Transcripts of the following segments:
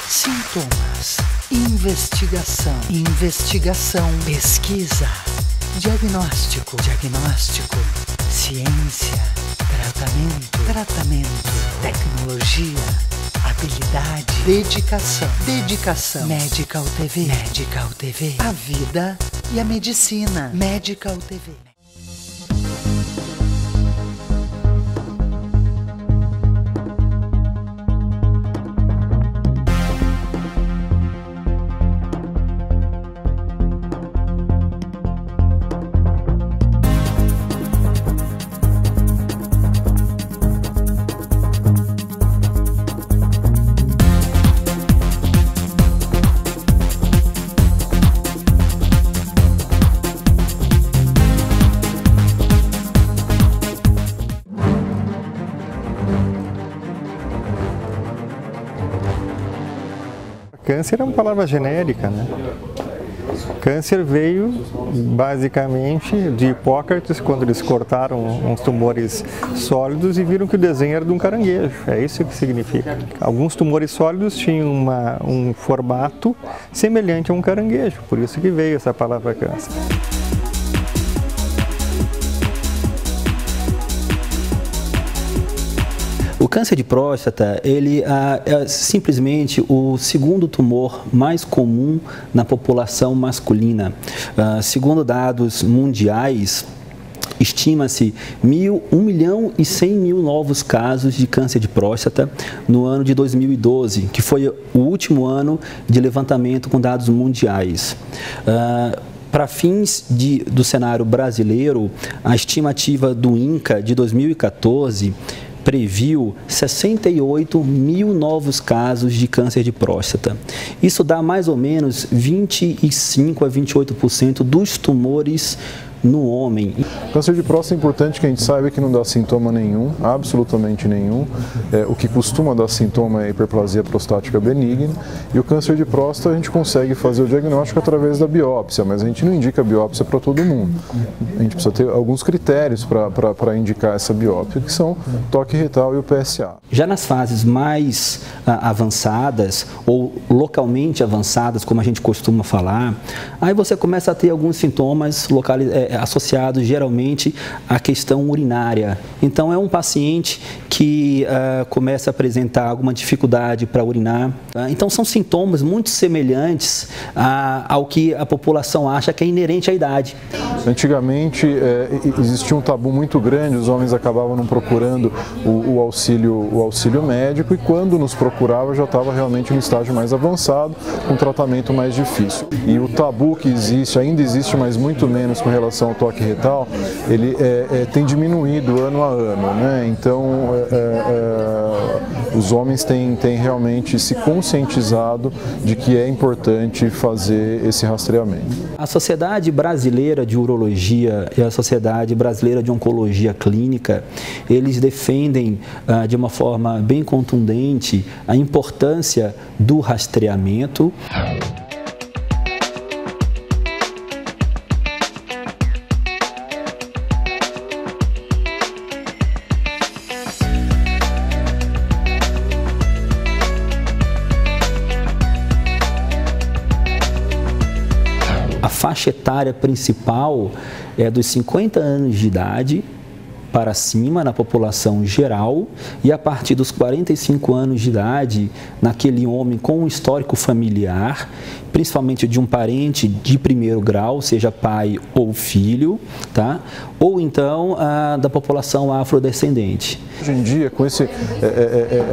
Sintomas, investigação, pesquisa, diagnóstico, ciência, tratamento, tecnologia, habilidade, dedicação, Medical TV, a vida e a medicina, Medical TV. Câncer é uma palavra genérica, né? Câncer veio basicamente de Hipócrates, quando eles cortaram uns tumores sólidos e viram que o desenho era de um caranguejo. É isso que significa. Alguns tumores sólidos tinham um formato semelhante a um caranguejo, por isso que veio essa palavra câncer. O câncer de próstata, ele é simplesmente o segundo tumor mais comum na população masculina. Segundo dados mundiais, estima-se 1.100.000 novos casos de câncer de próstata no ano de 2012, que foi o último ano de levantamento com dados mundiais. Para fins do cenário brasileiro, a estimativa do INCA de 2014 previu 68.000 novos casos de câncer de próstata. Isso dá mais ou menos 25 a 28% dos tumores no homem. Câncer de próstata é importante que a gente saiba que não dá sintoma nenhum, absolutamente nenhum. O que costuma dar sintoma é a hiperplasia prostática benigna. E o câncer de próstata a gente consegue fazer o diagnóstico através da biópsia, mas a gente não indica a biópsia para todo mundo. A gente precisa ter alguns critérios para indicar essa biópsia, que são toque retal e o PSA. Já nas fases mais avançadas, ou localmente avançadas, como a gente costuma falar, aí você começa a ter alguns sintomas associados geralmente à questão urinária. Então é um paciente que começa a apresentar alguma dificuldade para urinar. Então são sintomas muito semelhantes ao que a população acha que é inerente à idade. Antigamente existia um tabu muito grande, os homens acabavam não procurando o auxílio médico e quando nos procurava já estava realmente no estágio mais avançado, com um tratamento mais difícil. E o tabu que existe, ainda existe, mas muito menos com relação ao toque retal, ele tem diminuído ano a ano, né? Então os homens têm realmente se conscientizado de que é importante fazer esse rastreamento. A Sociedade Brasileira de Urologia e a Sociedade Brasileira de Oncologia Clínica, eles defendem de uma forma bem contundente a importância do rastreamento. A faixa etária principal é dos 50 anos de idade para cima na população geral e a partir dos 45 anos de idade naquele homem com um histórico familiar, principalmente de um parente de primeiro grau, seja pai ou filho, tá? Ou então da população afrodescendente. Hoje em dia, com esse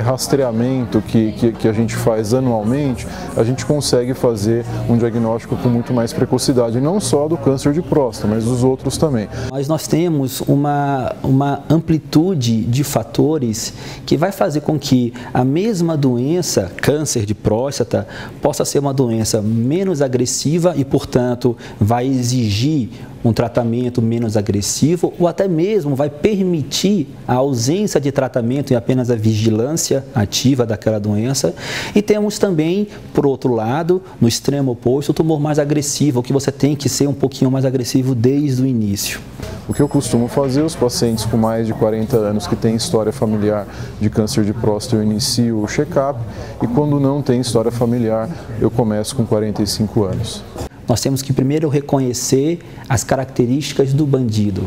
rastreamento que a gente faz anualmente, a gente consegue fazer um diagnóstico com muito mais precocidade, não só do câncer de próstata, mas dos outros também. Mas nós temos uma amplitude de fatores que vai fazer com que a mesma doença, câncer de próstata, possa ser uma doença menos agressiva e, portanto, vai exigir um tratamento menos agressivo ou até mesmo vai permitir a ausência de tratamento e apenas a vigilância ativa daquela doença. E temos também, por outro lado, no extremo oposto, o tumor mais agressivo, que você tem que ser um pouquinho mais agressivo desde o início. O que eu costumo fazer, os pacientes com mais de 40 anos que têm história familiar de câncer de próstata, eu inicio o check-up, e quando não tem história familiar, eu começo com 45 anos. Nós temos que primeiro reconhecer as características do bandido.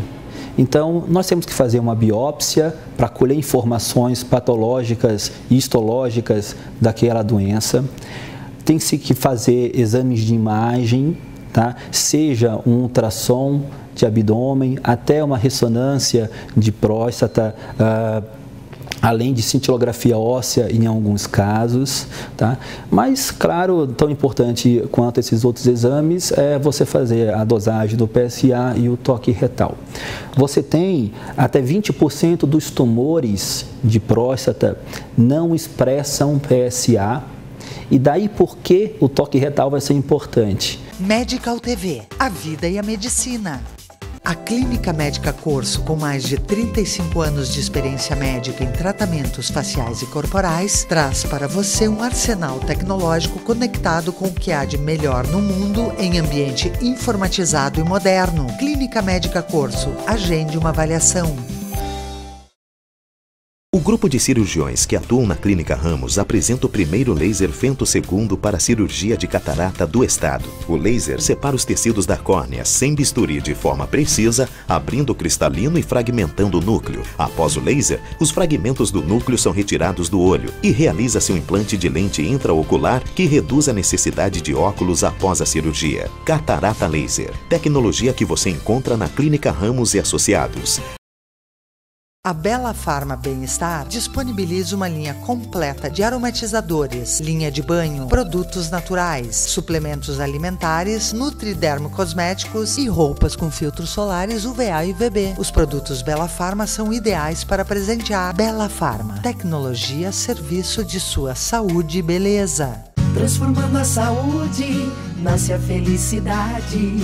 Então, nós temos que fazer uma biópsia para colher informações patológicas e histológicas daquela doença. Tem-se que fazer exames de imagem, tá? Seja um ultrassom de abdômen, até uma ressonância de próstata, além de cintilografia óssea em alguns casos, tá? Mas, claro, tão importante quanto esses outros exames é você fazer a dosagem do PSA e o toque retal. Você tem até 20% dos tumores de próstata não expressam PSA, e daí por que o toque retal vai ser importante? Medical TV, a vida e a medicina. A Clínica Médica Corso, com mais de 35 anos de experiência médica em tratamentos faciais e corporais, traz para você um arsenal tecnológico conectado com o que há de melhor no mundo em ambiente informatizado e moderno. Clínica Médica Corso, agende uma avaliação. O grupo de cirurgiões que atuam na Clínica Ramos apresenta o primeiro laser femtosegundo para a cirurgia de catarata do estado. O laser separa os tecidos da córnea sem bisturi de forma precisa, abrindo o cristalino e fragmentando o núcleo. Após o laser, os fragmentos do núcleo são retirados do olho e realiza-se um implante de lente intraocular que reduz a necessidade de óculos após a cirurgia. Catarata Laser, tecnologia que você encontra na Clínica Ramos e Associados. A Bela Farma Bem-Estar disponibiliza uma linha completa de aromatizadores, linha de banho, produtos naturais, suplementos alimentares, nutridermo cosméticos e roupas com filtros solares UVA e UVB. Os produtos Bela Farma são ideais para presentear. Bela Farma, tecnologia a serviço de sua saúde e beleza. Transformando a saúde, nasce a felicidade.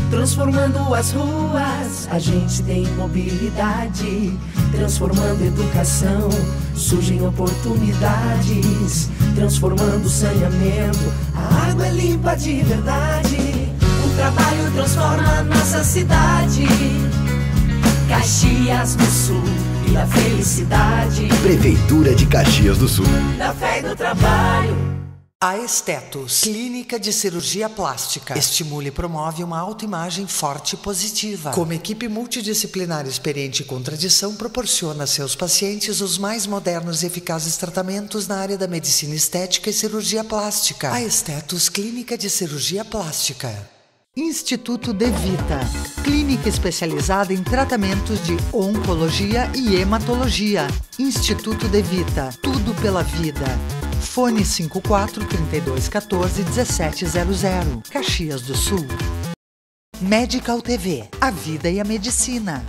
Transformando as ruas, a gente tem mobilidade. Transformando educação, surgem oportunidades. Transformando saneamento, a água é limpa de verdade. O trabalho transforma a nossa cidade. Caxias do Sul e da felicidade. Prefeitura de Caxias do Sul. Da fé e do trabalho. A Estetos, clínica de cirurgia plástica, estimula e promove uma autoimagem forte e positiva. Como equipe multidisciplinar experiente e com tradição, proporciona a seus pacientes os mais modernos e eficazes tratamentos na área da medicina estética e cirurgia plástica. A Estetos, clínica de cirurgia plástica. Instituto De Vita, clínica especializada em tratamentos de oncologia e hematologia. Instituto De Vita, tudo pela vida. Fone 54-3214-1700, Caxias do Sul. Medical TV, a vida e a medicina.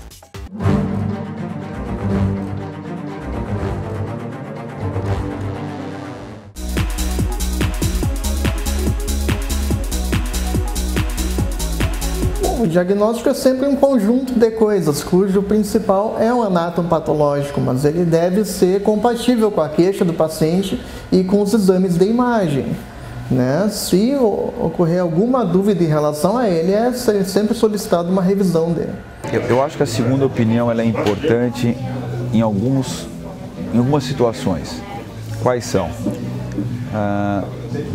O diagnóstico é sempre um conjunto de coisas, cujo principal é o anatomopatológico, mas ele deve ser compatível com a queixa do paciente e com os exames de imagem, né? Se ocorrer alguma dúvida em relação a ele, é sempre solicitado uma revisão dele. Eu acho que a segunda opinião ela é importante em algumas situações. Quais são?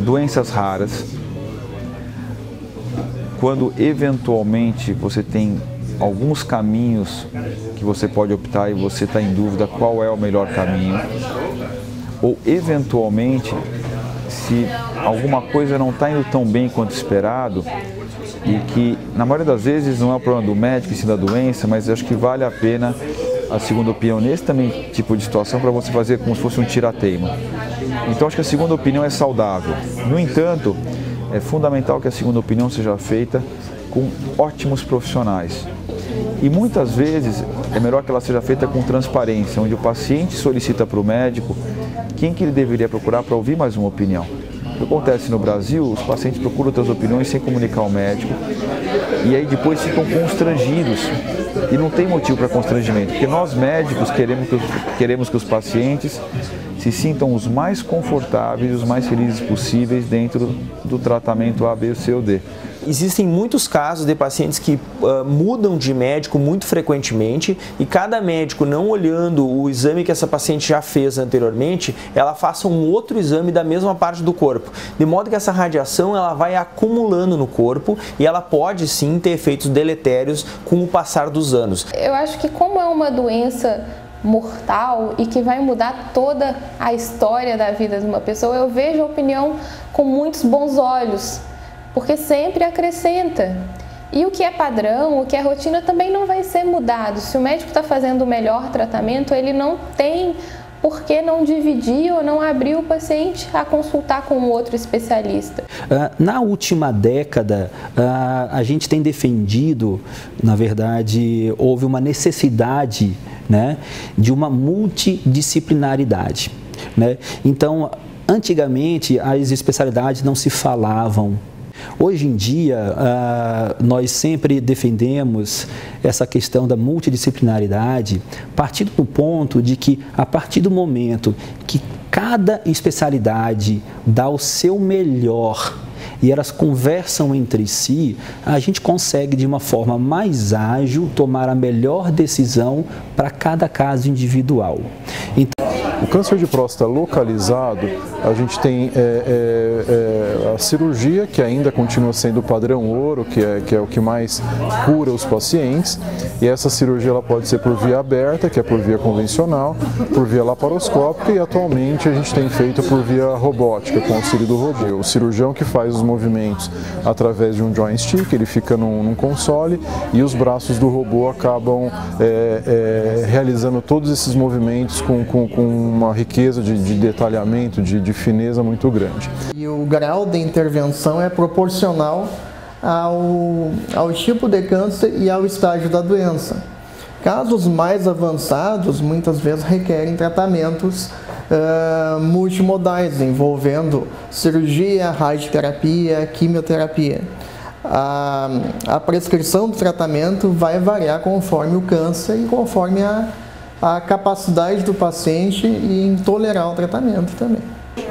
Doenças raras. Quando eventualmente você tem alguns caminhos que você pode optar e você está em dúvida qual é o melhor caminho, ou eventualmente se alguma coisa não está indo tão bem quanto esperado e que na maioria das vezes não é o problema do médico e sim da doença, mas eu acho que vale a pena a segunda opinião nesse também tipo de situação para você fazer como se fosse um tira-teima. Então acho que a segunda opinião é saudável. No entanto, é fundamental que a segunda opinião seja feita com ótimos profissionais. E muitas vezes é melhor que ela seja feita com transparência, onde o paciente solicita para o médico quem que ele deveria procurar para ouvir mais uma opinião. O que acontece no Brasil, os pacientes procuram outras opiniões sem comunicar ao médico e aí depois ficam constrangidos. E não tem motivo para constrangimento, porque nós médicos queremos que os pacientes se sintam os mais confortáveis, os mais felizes possíveis dentro do tratamento A, B, C ou D. existem muitos casos de pacientes que mudam de médico muito frequentemente e cada médico, não olhando o exame que essa paciente já fez anteriormente, ela faça um outro exame da mesma parte do corpo. De modo que essa radiação ela vai acumulando no corpo e ela pode sim ter efeitos deletérios com o passar dos anos. Eu acho que como é uma doença mortal e que vai mudar toda a história da vida de uma pessoa, eu vejo a opinião com muitos bons olhos, porque sempre acrescenta. E o que é padrão, o que é rotina também não vai ser mudado. Se o médico está fazendo o melhor tratamento, ele não tem por que não dividir ou não abrir o paciente a consultar com outro especialista. Na última década, a gente tem defendido, na verdade, houve uma necessidade, né, de uma multidisciplinaridade, né? Então, antigamente, as especialidades não se falavam. Hoje em dia, nós sempre defendemos essa questão da multidisciplinaridade, partindo do ponto de que, a partir do momento que cada especialidade dá o seu melhor e elas conversam entre si, a gente consegue, de uma forma mais ágil, tomar a melhor decisão para cada caso individual. Então, o câncer de próstata localizado, a gente tem a cirurgia, que ainda continua sendo o padrão ouro, que é o que mais cura os pacientes, e essa cirurgia ela pode ser por via aberta, que é por via convencional, por via laparoscópica, e atualmente a gente tem feito por via robótica, com o auxílio do robô. O cirurgião que faz os movimentos através de um joystick, ele fica num console, e os braços do robô acabam realizando todos esses movimentos com uma riqueza de detalhamento, de fineza muito grande. E o grau de intervenção é proporcional ao tipo de câncer e ao estágio da doença. Casos mais avançados muitas vezes requerem tratamentos multimodais, envolvendo cirurgia, radioterapia, quimioterapia. A prescrição do tratamento vai variar conforme o câncer e conforme a capacidade do paciente em tolerar o tratamento também.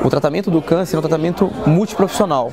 O tratamento do câncer é um tratamento multiprofissional.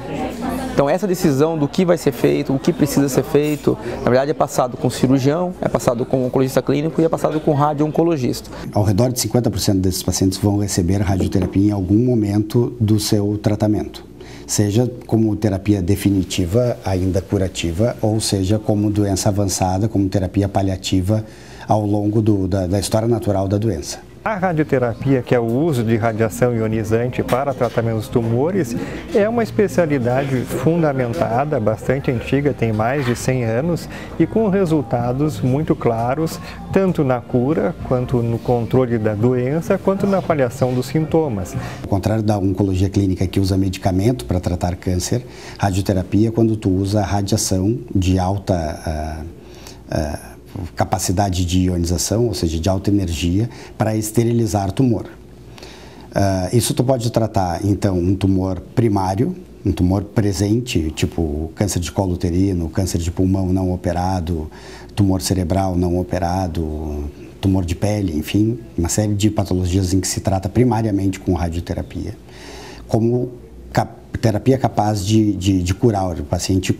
Então essa decisão do que vai ser feito, o que precisa ser feito, na verdade é passado com o cirurgião, é passado com o oncologista clínico e é passado com o radio-oncologista. Ao redor de 50% desses pacientes vão receber radioterapia em algum momento do seu tratamento. Seja como terapia definitiva, ainda curativa, ou seja como doença avançada, como terapia paliativa ao longo da história natural da doença. A radioterapia, que é o uso de radiação ionizante para tratamento dos tumores, é uma especialidade fundamentada, bastante antiga, tem mais de 100 anos e com resultados muito claros, tanto na cura, quanto no controle da doença, quanto na avaliação dos sintomas. Ao contrário da oncologia clínica que usa medicamento para tratar câncer, radioterapia é quando tu usa radiação de alta capacidade de ionização, ou seja, de alta energia, para esterilizar o tumor. Isso tu pode tratar, então, um tumor primário, um tumor presente, tipo câncer de colo uterino, câncer de pulmão não operado, tumor cerebral não operado, tumor de pele, enfim, uma série de patologias em que se trata primariamente com radioterapia, como terapia capaz de curar o paciente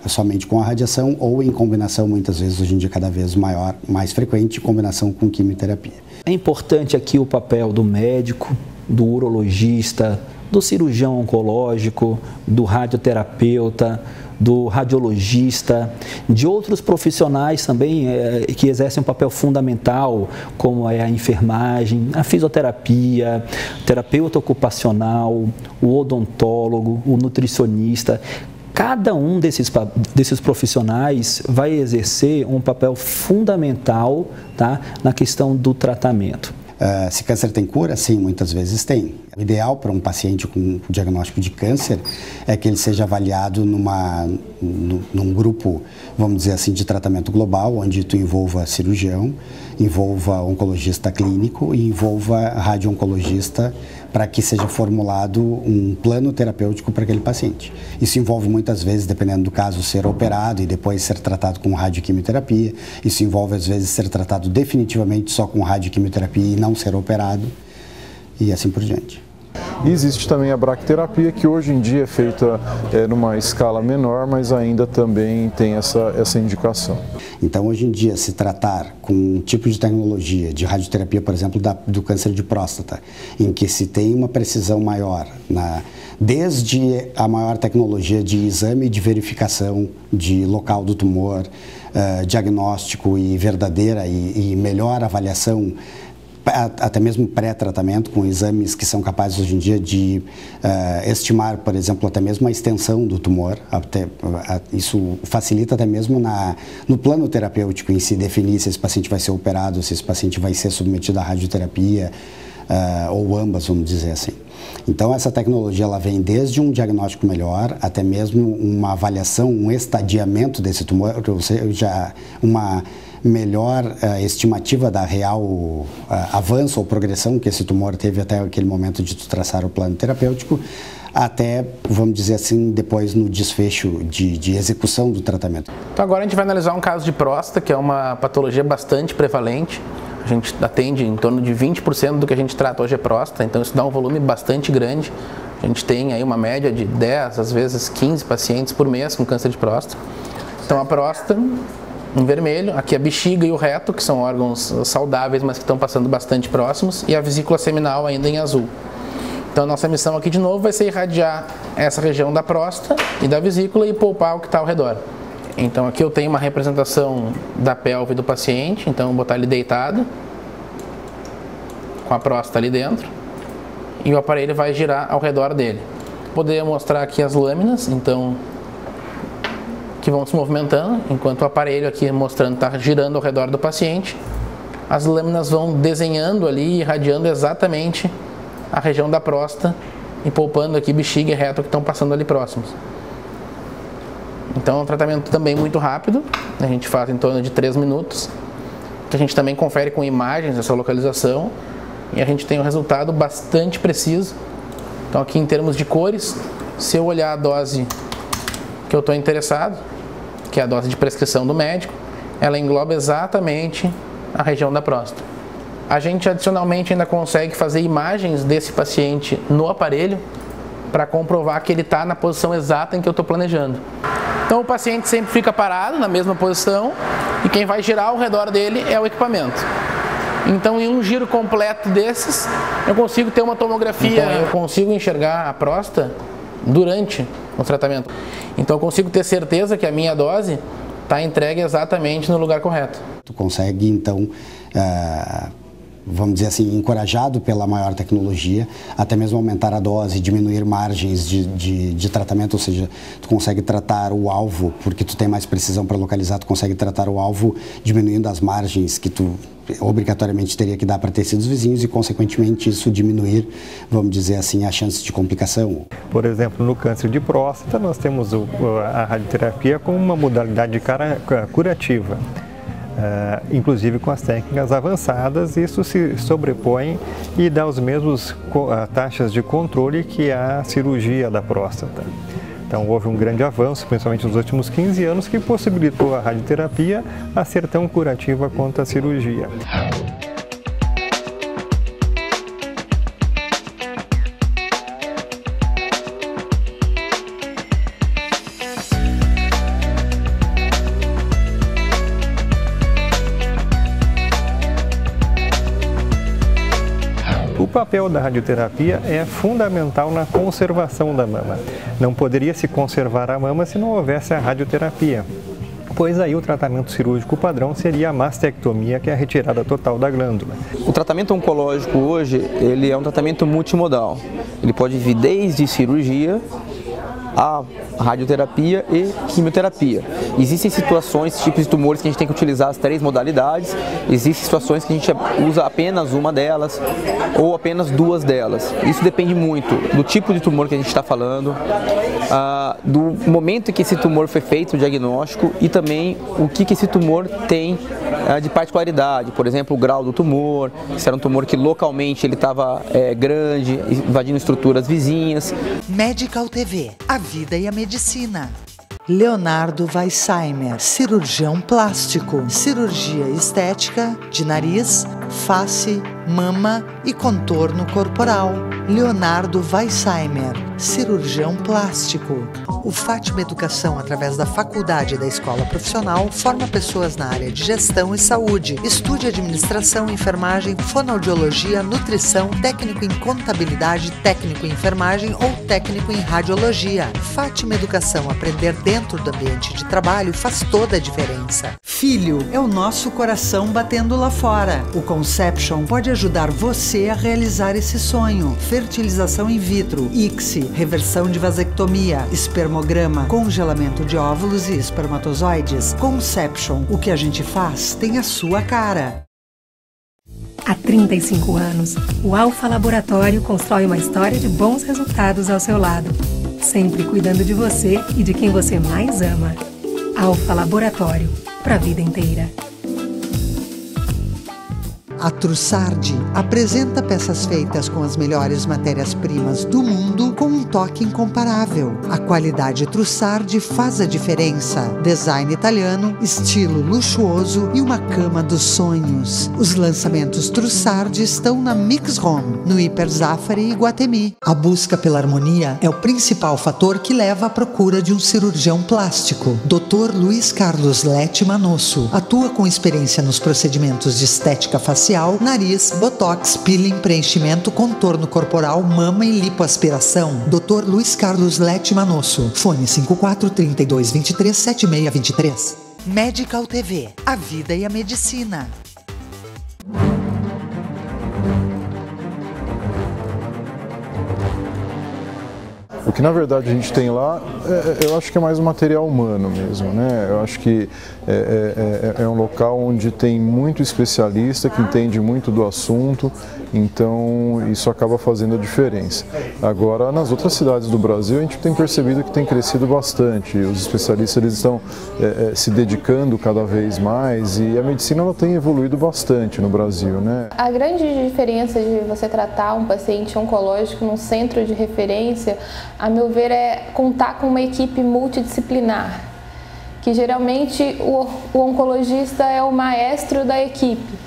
somente com a radiação ou em combinação, muitas vezes, hoje em dia cada vez mais frequente, em combinação com quimioterapia. É importante aqui o papel do médico, do urologista, do cirurgião oncológico, do radioterapeuta, do radiologista, de outros profissionais também que exercem um papel fundamental, como é a enfermagem, a fisioterapia, o terapeuta ocupacional, o odontólogo, o nutricionista. Cada um desses profissionais vai exercer um papel fundamental, tá, na questão do tratamento. Se câncer tem cura? Sim, muitas vezes tem. O ideal para um paciente com diagnóstico de câncer é que ele seja avaliado num grupo, vamos dizer assim, de tratamento global, onde tu envolva cirurgião, envolva oncologista clínico e envolva radio-oncologista, para que seja formulado um plano terapêutico para aquele paciente. Isso envolve muitas vezes, dependendo do caso, ser operado e depois ser tratado com radioquimioterapia. Isso envolve, às vezes, ser tratado definitivamente só com radioquimioterapia e não ser operado, e assim por diante. E existe também a braquiterapia, que hoje em dia é feita numa escala menor, mas ainda também tem essa indicação. Então, hoje em dia, se tratar com um tipo de tecnologia de radioterapia, por exemplo, do câncer de próstata, em que se tem uma precisão maior, desde a maior tecnologia de exame de verificação de local do tumor, diagnóstico e verdadeira e melhor avaliação, até mesmo pré-tratamento, com exames que são capazes hoje em dia de estimar, por exemplo, até mesmo a extensão do tumor. Isso facilita até mesmo no plano terapêutico em si definir se esse paciente vai ser operado, se esse paciente vai ser submetido à radioterapia, ou ambas, vamos dizer assim. Então, essa tecnologia ela vem desde um diagnóstico melhor, até mesmo uma avaliação, um estadiamento desse tumor, ou seja, uma melhor estimativa da real avanço ou progressão que esse tumor teve até aquele momento de traçar o plano terapêutico, até, vamos dizer assim, depois no desfecho de execução do tratamento. Então agora a gente vai analisar um caso de próstata, que é uma patologia bastante prevalente. A gente atende em torno de 20% do que a gente trata hoje é próstata, então isso dá um volume bastante grande. A gente tem aí uma média de 10, às vezes 15 pacientes por mês com câncer de próstata. Então a próstata em vermelho, aqui a bexiga e o reto, que são órgãos saudáveis, mas que estão passando bastante próximos, e a vesícula seminal ainda em azul. Então a nossa missão aqui de novo vai ser irradiar essa região da próstata e da vesícula e poupar o que está ao redor. Então aqui eu tenho uma representação da pelve do paciente, então eu vou botar ele deitado, com a próstata ali dentro, e o aparelho vai girar ao redor dele. Poderia mostrar aqui as lâminas, então, que vão se movimentando, enquanto o aparelho aqui mostrando está girando ao redor do paciente. As lâminas vão desenhando ali, irradiando exatamente a região da próstata e poupando aqui bexiga e reto que estão passando ali próximos. Então é um tratamento também muito rápido, a gente faz em torno de 3 minutos, que a gente também confere com imagens essa localização e a gente tem um resultado bastante preciso. Então aqui em termos de cores, se eu olhar a dose que eu estou interessado, que é a dose de prescrição do médico, ela engloba exatamente a região da próstata. A gente adicionalmente ainda consegue fazer imagens desse paciente no aparelho para comprovar que ele está na posição exata em que eu estou planejando. Então o paciente sempre fica parado na mesma posição e quem vai girar ao redor dele é o equipamento. Então em um giro completo desses eu consigo ter uma tomografia, eu consigo enxergar a próstata durante o tratamento. Então eu consigo ter certeza que a minha dose está entregue exatamente no lugar correto. Tu consegue então, vamos dizer assim, encorajado pela maior tecnologia, até mesmo aumentar a dose, diminuir margens de tratamento, ou seja, tu consegue tratar o alvo, porque tu tem mais precisão para localizar, tu consegue tratar o alvo diminuindo as margens que tu obrigatoriamente teria que dar para tecidos vizinhos e, consequentemente, isso diminuir, vamos dizer assim, a chance de complicação. Por exemplo, no câncer de próstata, nós temos a radioterapia como uma modalidade curativa. Inclusive com as técnicas avançadas, isso se sobrepõe e dá os mesmos taxas de controle que a cirurgia da próstata. Então houve um grande avanço, principalmente nos últimos 15 anos, que possibilitou a radioterapia a ser tão curativa quanto a cirurgia. O papel da radioterapia é fundamental na conservação da mama. Não poderia se conservar a mama se não houvesse a radioterapia, pois aí o tratamento cirúrgico padrão seria a mastectomia, que é a retirada total da glândula. O tratamento oncológico hoje, ele é um tratamento multimodal. Ele pode vir desde cirurgia a radioterapia e quimioterapia. Existem situações, tipos de tumores que a gente tem que utilizar as 3 modalidades, existem situações que a gente usa apenas uma delas ou apenas 2 delas. Isso depende muito do tipo de tumor que a gente está falando, do momento em que esse tumor foi feito, o diagnóstico, e também o que esse tumor tem de particularidade, por exemplo, o grau do tumor, se era um tumor que localmente ele estava grande, invadindo estruturas vizinhas. Medical TV, a vida e a medicina. Leonardo Weissheimer, cirurgião plástico, cirurgia estética de nariz, face, mama e contorno corporal. Leonardo Weissheimer, cirurgião plástico. O Fátima Educação, através da faculdade da escola profissional, forma pessoas na área de gestão e saúde. Estude administração, enfermagem, fonoaudiologia, nutrição, técnico em contabilidade, técnico em enfermagem ou técnico em radiologia. Fátima Educação, aprender dentro do ambiente de trabalho faz toda a diferença. Filho é o nosso coração batendo lá fora. O Conception pode ajudar você a realizar esse sonho. Fertilização in vitro, ICSI, reversão de vasectomia, espermograma, congelamento de óvulos e espermatozoides. Conception, o que a gente faz tem a sua cara. Há 35 anos, o Alfa Laboratório constrói uma história de bons resultados ao seu lado, sempre cuidando de você e de quem você mais ama. Alfa Laboratório, para a vida inteira. A Trussardi apresenta peças feitas com as melhores matérias-primas do mundo com um toque incomparável. A qualidade Trussardi faz a diferença. Design italiano, estilo luxuoso e uma cama dos sonhos. Os lançamentos Trussardi estão na Mix Home, no Hiper Zafari e Guatemi. A busca pela harmonia é o principal fator que leva à procura de um cirurgião plástico. Dr. Luiz Carlos Lete Manosso atua com experiência nos procedimentos de estética facial, nariz, botox, peeling, preenchimento, contorno corporal, mama e lipoaspiração. Dr. Luiz Carlos Lete Manosso. Fone 54 32 23 7623. Medical TV. A vida e a medicina. O que na verdade a gente tem lá, eu acho que é mais um material humano mesmo, né? Eu acho que é um local onde tem muito especialista que entende muito do assunto, então isso acaba fazendo a diferença. Agora, nas outras cidades do Brasil, a gente tem percebido que tem crescido bastante, os especialistas eles estão se dedicando cada vez mais e a medicina ela tem evoluído bastante no Brasil, né? A grande diferença de você tratar um paciente oncológico num centro de referência, a meu ver, é contar com uma equipe multidisciplinar, que geralmente o oncologista é o maestro da equipe,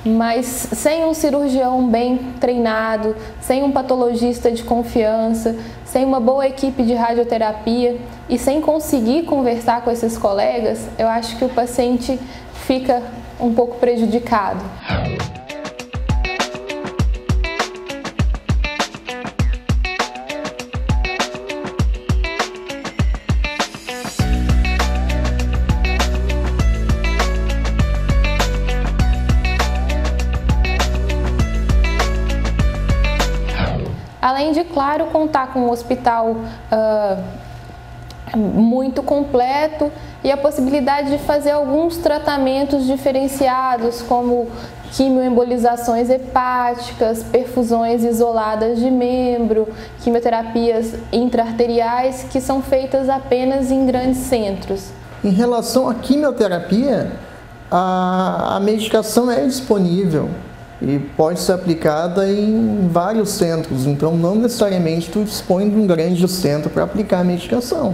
mas sem um cirurgião bem treinado, sem um patologista de confiança, sem uma boa equipe de radioterapia e sem conseguir conversar com esses colegas, eu acho que o paciente fica um pouco prejudicado. Além de, claro, contar com um hospital muito completo e a possibilidade de fazer alguns tratamentos diferenciados, como quimioembolizações hepáticas, perfusões isoladas de membro, quimioterapias intra-arteriais, que são feitas apenas em grandes centros. Em relação à quimioterapia, a medicação é disponível e pode ser aplicada em vários centros, então não necessariamente tu dispõe de um grande centro para aplicar a medicação.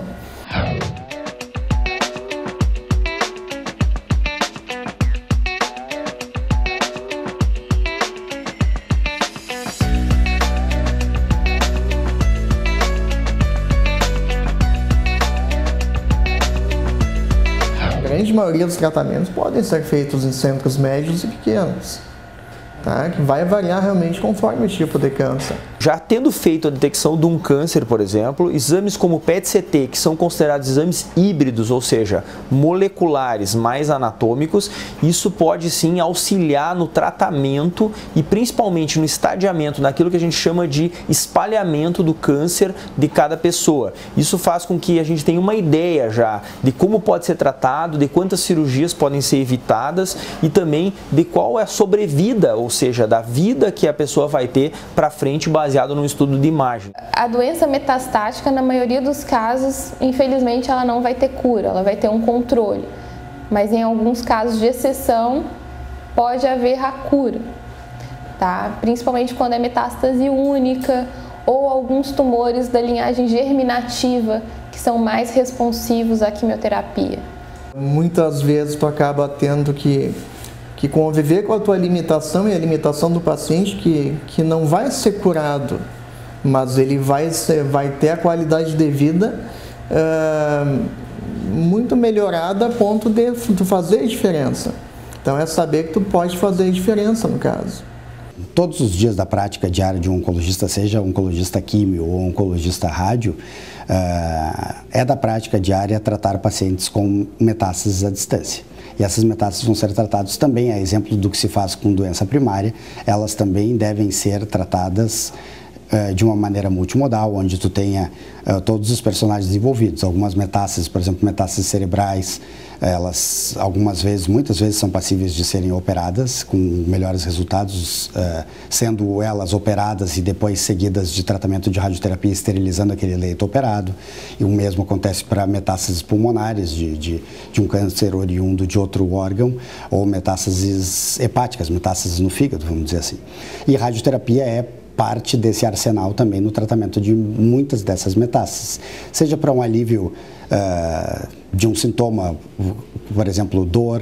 A grande maioria dos tratamentos podem ser feitos em centros médios e pequenos. Tá? Que vai variar realmente conforme o tipo de câncer. Já tendo feito a detecção de um câncer, por exemplo, exames como PET-CT, que são considerados exames híbridos, ou seja, moleculares mais anatômicos, isso pode sim auxiliar no tratamento e principalmente no estadiamento, naquilo que a gente chama de espalhamento do câncer de cada pessoa. Isso faz com que a gente tenha uma ideia já de como pode ser tratado, de quantas cirurgias podem ser evitadas e também de qual é a sobrevida, ou seja, da vida que a pessoa vai ter para frente baseado num estudo de imagem. A doença metastática, na maioria dos casos, infelizmente, ela não vai ter cura, ela vai ter um controle. Mas em alguns casos de exceção, pode haver a cura, tá? Principalmente quando é metástase única ou alguns tumores da linhagem germinativa, que são mais responsivos à quimioterapia. Muitas vezes tu acaba tendo que que conviver com a tua limitação e a limitação do paciente que não vai ser curado, mas ele vai ter a qualidade de vida muito melhorada a ponto de tu fazer a diferença. Então é saber que tu pode fazer a diferença no caso. Todos os dias da prática diária de um oncologista, seja oncologista químio ou oncologista rádio, é da prática diária tratar pacientes com metástases à distância. E essas metástases vão ser tratadas também, a exemplo do que se faz com doença primária, elas também devem ser tratadas de uma maneira multimodal, onde tu tenha todos os personagens envolvidos. Algumas metástases, por exemplo, metástases cerebrais, elas muitas vezes são passíveis de serem operadas com melhores resultados, sendo elas operadas e depois seguidas de tratamento de radioterapia, esterilizando aquele leito operado. E o mesmo acontece para metástases pulmonares de um câncer oriundo de outro órgão, ou metástases hepáticas, metástases no fígado, vamos dizer assim. E radioterapia é parte desse arsenal também no tratamento de muitas dessas metástases, seja para um alívio de um sintoma, por exemplo, dor,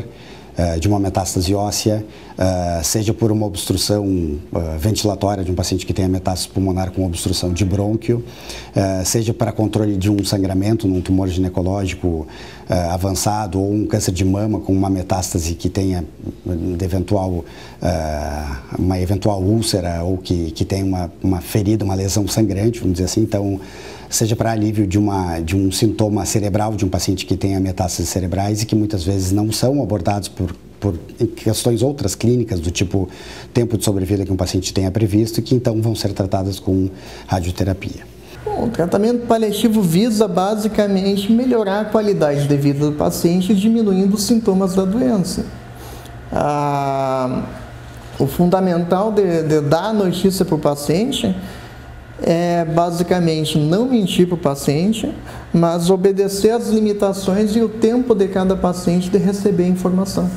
de uma metástase óssea, seja por uma obstrução ventilatória de um paciente que tenha metástase pulmonar com obstrução de brônquio, seja para controle de um sangramento num tumor ginecológico avançado ou um câncer de mama com uma metástase que tenha uma eventual úlcera ou que tenha uma ferida, uma lesão sangrante, vamos dizer assim. Então, seja para alívio de um sintoma cerebral de um paciente que tenha metástases cerebrais e que muitas vezes não são abordados por questões outras clínicas, do tipo tempo de sobrevida que um paciente tenha previsto, e que então vão ser tratadas com radioterapia. Bom, o tratamento paliativo visa basicamente melhorar a qualidade de vida do paciente, diminuindo os sintomas da doença. O fundamental de dar a notícia para o paciente é basicamente não mentir para o paciente, mas obedecer às limitações e o tempo de cada paciente de receber a informação.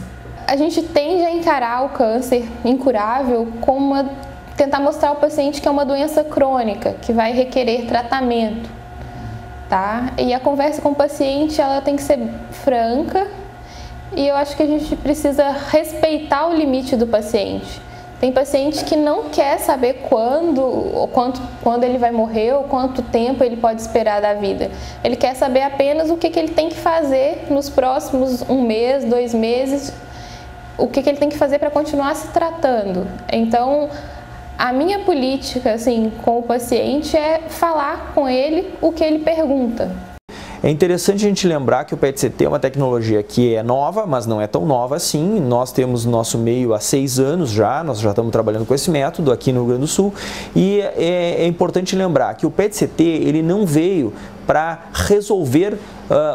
A gente tende a encarar o câncer incurável como tentar mostrar ao paciente que é uma doença crônica, que vai requerer tratamento, tá? E a conversa com o paciente, ela tem que ser franca, e eu acho que a gente precisa respeitar o limite do paciente. Tem paciente que não quer saber quando ele vai morrer ou quanto tempo ele pode esperar da vida. Ele quer saber apenas o que ele tem que fazer nos próximos 1 mês, 2 meses, o que ele tem que fazer para continuar se tratando. Então, a minha política assim, com o paciente é falar com ele o que ele pergunta. É interessante a gente lembrar que o PET-CT é uma tecnologia que é nova, mas não é tão nova assim. Nós temos no nosso meio há 6 anos já, nós já estamos trabalhando com esse método aqui no Rio Grande do Sul. E é importante lembrar que o PET-CT ele não veio para resolver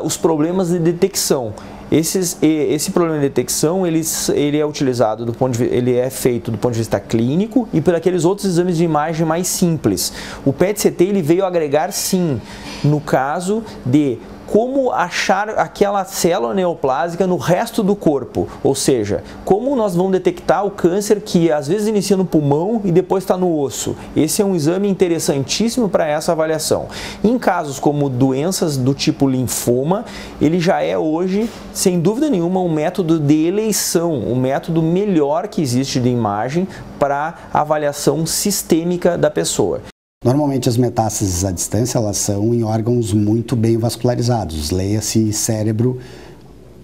os problemas de detecção. Esse problema de detecção ele é utilizado ele é feito do ponto de vista clínico e por aqueles outros exames de imagem mais simples. O PET-CT ele veio agregar sim no caso de como achar aquela célula neoplásica no resto do corpo, ou seja, como nós vamos detectar o câncer que às vezes inicia no pulmão e depois está no osso. Esse é um exame interessantíssimo para essa avaliação. Em casos como doenças do tipo linfoma, ele já é hoje, sem dúvida nenhuma, um método de eleição, um método melhor que existe de imagem para avaliação sistêmica da pessoa. Normalmente as metástases à distância, elas são em órgãos muito bem vascularizados, leia-se cérebro,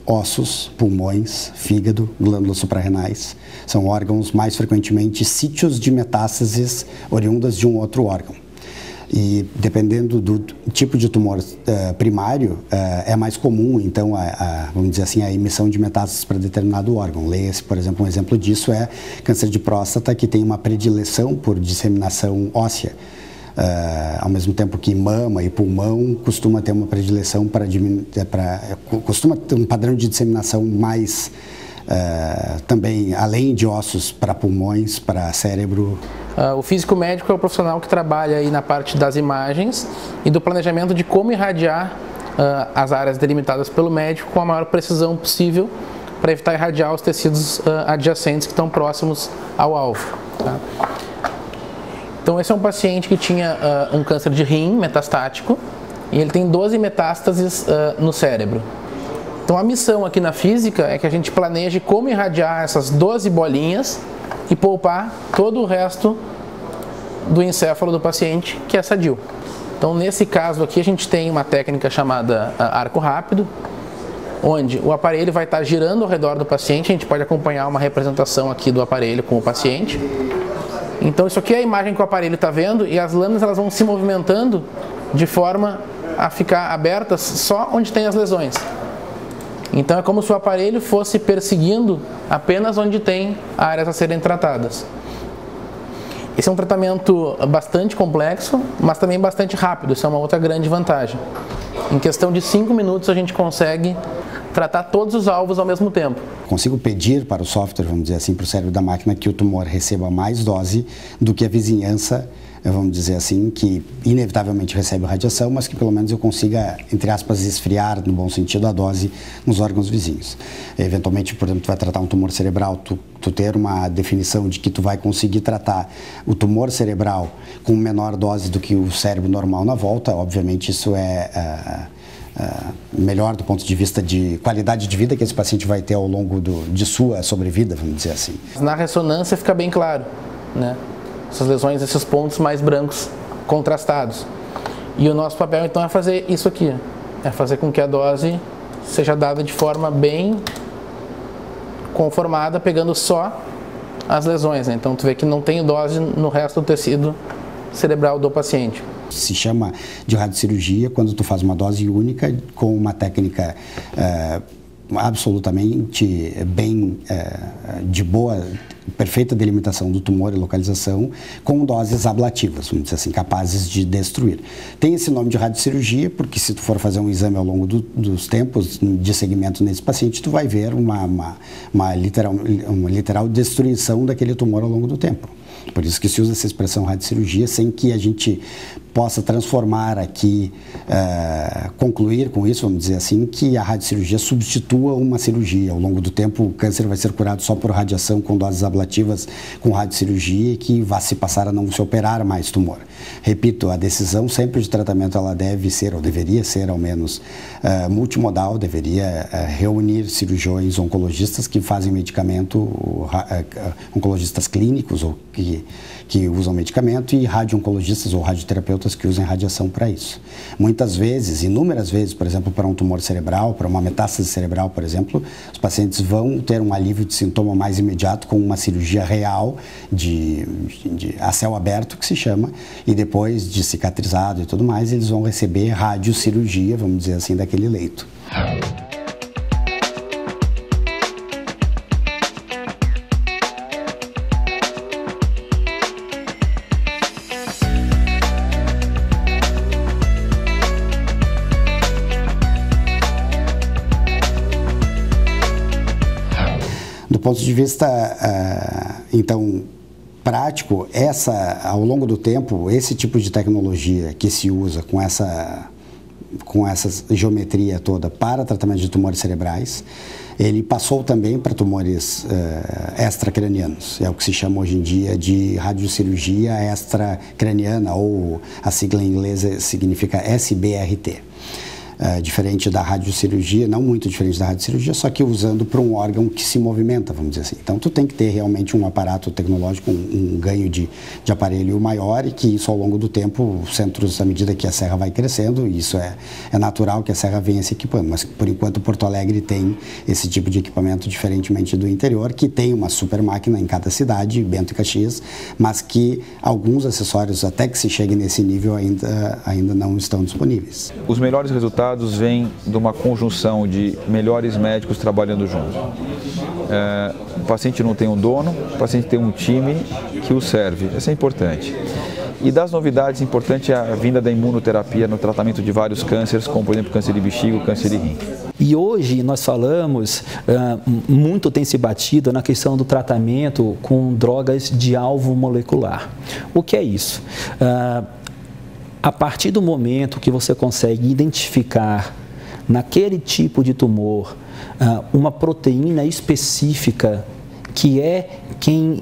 ossos, pulmões, fígado, glândulas suprarrenais. São órgãos mais frequentemente sítios de metástases oriundas de um outro órgão. E dependendo do tipo de tumor primário, é mais comum, então, vamos dizer assim, a emissão de metástases para determinado órgão. Leia-se, por exemplo, um exemplo disso é câncer de próstata, que tem uma predileção por disseminação óssea. Ao mesmo tempo que mama e pulmão costuma ter uma predileção costuma ter um padrão de disseminação mais também além de ossos para pulmões, para cérebro. O físico médico é o profissional que trabalha aí na parte das imagens e do planejamento de como irradiar as áreas delimitadas pelo médico com a maior precisão possível para evitar irradiar os tecidos adjacentes que estão próximos ao alvo. Tá? Então esse é um paciente que tinha um câncer de rim metastático e ele tem 12 metástases no cérebro. Então a missão aqui na física é que a gente planeje como irradiar essas 12 bolinhas e poupar todo o resto do encéfalo do paciente, que é sadio. Então nesse caso aqui a gente tem uma técnica chamada arco rápido, onde o aparelho vai estar girando ao redor do paciente. A gente pode acompanhar uma representação aqui do aparelho com o paciente. Então isso aqui é a imagem que o aparelho está vendo, e as lâminas elas vão se movimentando de forma a ficar abertas só onde tem as lesões. Então é como se o aparelho fosse perseguindo apenas onde tem áreas a serem tratadas. Esse é um tratamento bastante complexo, mas também bastante rápido. Isso é uma outra grande vantagem. Em questão de 5 minutos a gente consegue tratar todos os alvos ao mesmo tempo. Consigo pedir para o software, vamos dizer assim, para o cérebro da máquina, que o tumor receba mais dose do que a vizinhança, vamos dizer assim, que inevitavelmente recebe radiação, mas que pelo menos eu consiga, entre aspas, esfriar, no bom sentido, a dose nos órgãos vizinhos. Eventualmente, por exemplo, tu vai tratar um tumor cerebral, tu ter uma definição de que tu vai conseguir tratar o tumor cerebral com menor dose do que o cérebro normal na volta, obviamente isso é melhor do ponto de vista de qualidade de vida que esse paciente vai ter ao longo de sua sobrevida, vamos dizer assim. Na ressonância fica bem claro, né? Essas lesões, esses pontos mais brancos contrastados. E o nosso papel então é fazer isso aqui, é fazer com que a dose seja dada de forma bem conformada, pegando só as lesões, né? Então tu vê que não tem dose no resto do tecido cerebral do paciente. Se chama de radiocirurgia quando tu faz uma dose única com uma técnica absolutamente bem de boa, perfeita delimitação do tumor e localização, com doses ablativas, vamos dizer assim, capazes de destruir. Tem esse nome de radiocirurgia porque se tu for fazer um exame ao longo dos tempos de segmento nesse paciente, tu vai ver uma literal destruição daquele tumor ao longo do tempo. Por isso que se usa essa expressão radiocirurgia, sem que a gente possa transformar aqui, concluir com isso, vamos dizer assim, que a radiocirurgia substitua uma cirurgia. Ao longo do tempo, o câncer vai ser curado só por radiação com doses ablativas com radiocirurgia, que vai se passar a não se operar mais tumor. Repito, a decisão sempre de tratamento ela deve ser, ou deveria ser ao menos, multimodal, deveria reunir cirurgiões oncologistas que fazem medicamento, oncologistas clínicos ou que usam medicamento, e radio-oncologistas ou radioterapeutas que usam radiação para isso. Muitas vezes, inúmeras vezes, por exemplo, para um tumor cerebral, para uma metástase cerebral, por exemplo, os pacientes vão ter um alívio de sintoma mais imediato com uma cirurgia real a céu aberto, que se chama, e depois de cicatrizado e tudo mais, eles vão receber radiocirurgia, vamos dizer assim, daquele leito. Do ponto de vista, então, prático, ao longo do tempo, esse tipo de tecnologia que se usa com essa geometria toda para tratamento de tumores cerebrais, ele passou também para tumores extracranianos. É o que se chama hoje em dia de radiocirurgia extracraniana, ou a sigla em inglês significa SBRT. Diferente da radiocirurgia, não muito diferente da radiocirurgia, só que usando para um órgão que se movimenta, vamos dizer assim. Então, tu tem que ter realmente um aparato tecnológico, um ganho de aparelho maior, e que isso ao longo do tempo, os centros, à medida que a serra vai crescendo, isso é natural que a serra venha se equipando. Mas, por enquanto, Porto Alegre tem esse tipo de equipamento, diferentemente do interior, que tem uma super máquina em cada cidade, Bento e Caxias, mas que alguns acessórios, até que se chegue nesse nível, ainda não estão disponíveis. Os melhores resultados vêm de uma conjunção de melhores médicos trabalhando juntos. O paciente não tem um dono, o paciente tem um time que o serve. Isso é importante. E das novidades, importante é a vinda da imunoterapia no tratamento de vários cânceres, como por exemplo câncer de bexiga, câncer de rim. E hoje nós falamos, muito tem se batido na questão do tratamento com drogas de alvo molecular. O que é isso? A partir do momento que você consegue identificar naquele tipo de tumor uma proteína específica que é quem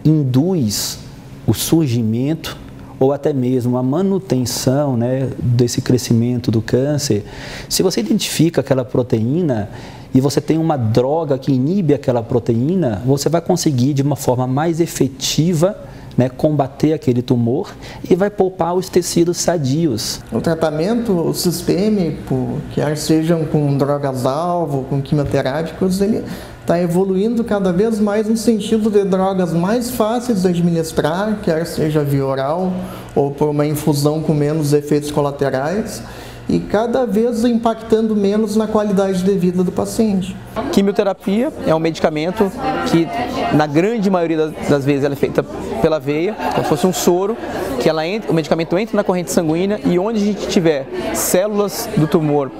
induz o surgimento ou até mesmo a manutenção, né, desse crescimento do câncer, se você identifica aquela proteína e você tem uma droga que inibe aquela proteína, você vai conseguir de uma forma mais efetiva, né, combater aquele tumor e vai poupar os tecidos sadios. O tratamento sistêmico, quer sejam com drogas-alvo, com quimioterápicos, ele está evoluindo cada vez mais no sentido de drogas mais fáceis de administrar, quer seja via oral ou por uma infusão com menos efeitos colaterais, e cada vez impactando menos na qualidade de vida do paciente. Quimioterapia é um medicamento que, na grande maioria das vezes, ela é feita pela veia, como se fosse um soro, que o medicamento entra na corrente sanguínea e onde a gente tiver células do tumor,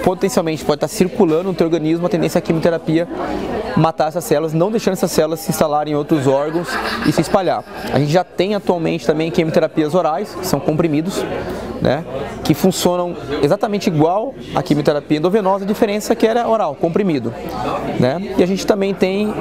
potencialmente pode estar circulando no teu organismo, a tendência é a quimioterapia matar essas células, não deixando essas células se instalarem em outros órgãos e se espalhar. A gente já tem atualmente também quimioterapias orais, que são comprimidos, né, que funcionam exatamente igual à quimioterapia endovenosa, a diferença é que era oral, comprimido, né? E a gente também tem,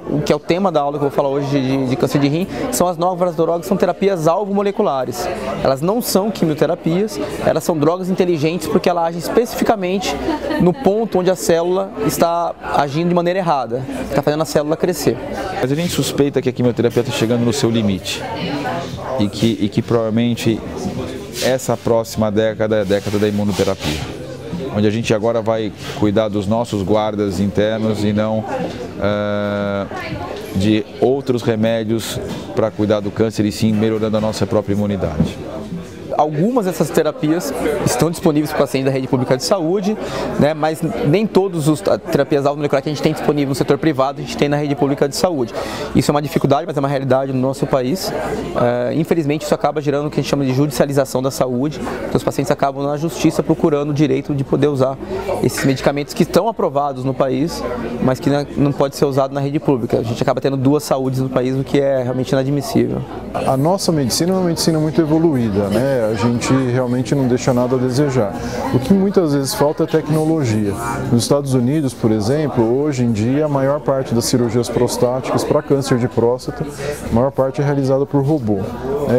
o que é o tema da aula que eu vou falar hoje de câncer de rim, são as novas drogas, são terapias alvo-moleculares. Elas não são quimioterapias, elas são drogas inteligentes porque ela age especificamente no ponto onde a célula está agindo de maneira errada, está fazendo a célula crescer. Mas a gente suspeita que a quimioterapia está chegando no seu limite e que provavelmente essa próxima década é a década da imunoterapia, onde a gente agora vai cuidar dos nossos guardas internos e não de outros remédios para cuidar do câncer e sim melhorando a nossa própria imunidade. Algumas dessas terapias estão disponíveis para o paciente da rede pública de saúde, né, mas nem todas as terapias alvo-moleculares que a gente tem disponível no setor privado, a gente tem na rede pública de saúde. Isso é uma dificuldade, mas é uma realidade no nosso país. Infelizmente, isso acaba gerando o que a gente chama de judicialização da saúde, porque os pacientes acabam na justiça procurando o direito de poder usar esses medicamentos que estão aprovados no país, mas que não pode ser usado na rede pública. A gente acaba tendo duas saúdes no país, o que é realmente inadmissível. A nossa medicina é uma medicina muito evoluída, né? A gente realmente não deixa nada a desejar. O que muitas vezes falta é tecnologia. Nos Estados Unidos, por exemplo, hoje em dia a maior parte das cirurgias prostáticas para câncer de próstata, a maior parte é realizada por robô.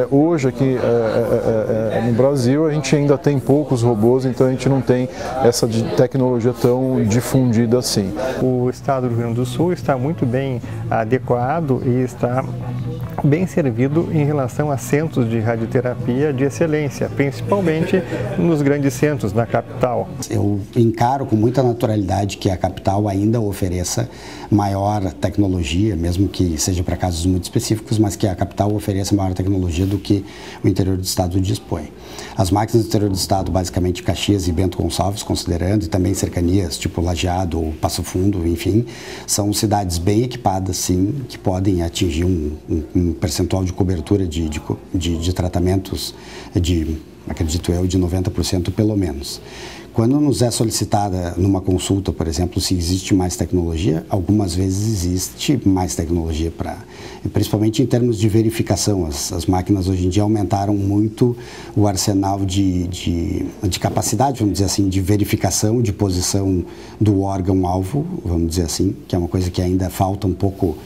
Hoje aqui no Brasil a gente ainda tem poucos robôs, então a gente não tem essa tecnologia tão difundida assim. O estado do Rio Grande do Sul está muito bem adequado e está bem servido em relação a centros de radioterapia de excelência, principalmente nos grandes centros, na capital. Eu encaro com muita naturalidade que a capital ainda ofereça maior tecnologia, mesmo que seja para casos muito específicos, mas que a capital ofereça maior tecnologia do que o interior do estado dispõe. As máquinas do interior do estado, basicamente Caxias e Bento Gonçalves, considerando, e também cercanias, tipo Lajeado ou Passo Fundo, enfim, são cidades bem equipadas, sim, que podem atingir um percentual de cobertura de tratamentos, acredito eu, de 90% pelo menos. Quando nos é solicitada numa consulta, por exemplo, se existe mais tecnologia, algumas vezes existe mais tecnologia, principalmente em termos de verificação. As máquinas hoje em dia aumentaram muito o arsenal de capacidade, vamos dizer assim, de verificação de posição do órgão-alvo, vamos dizer assim, que é uma coisa que ainda falta um pouco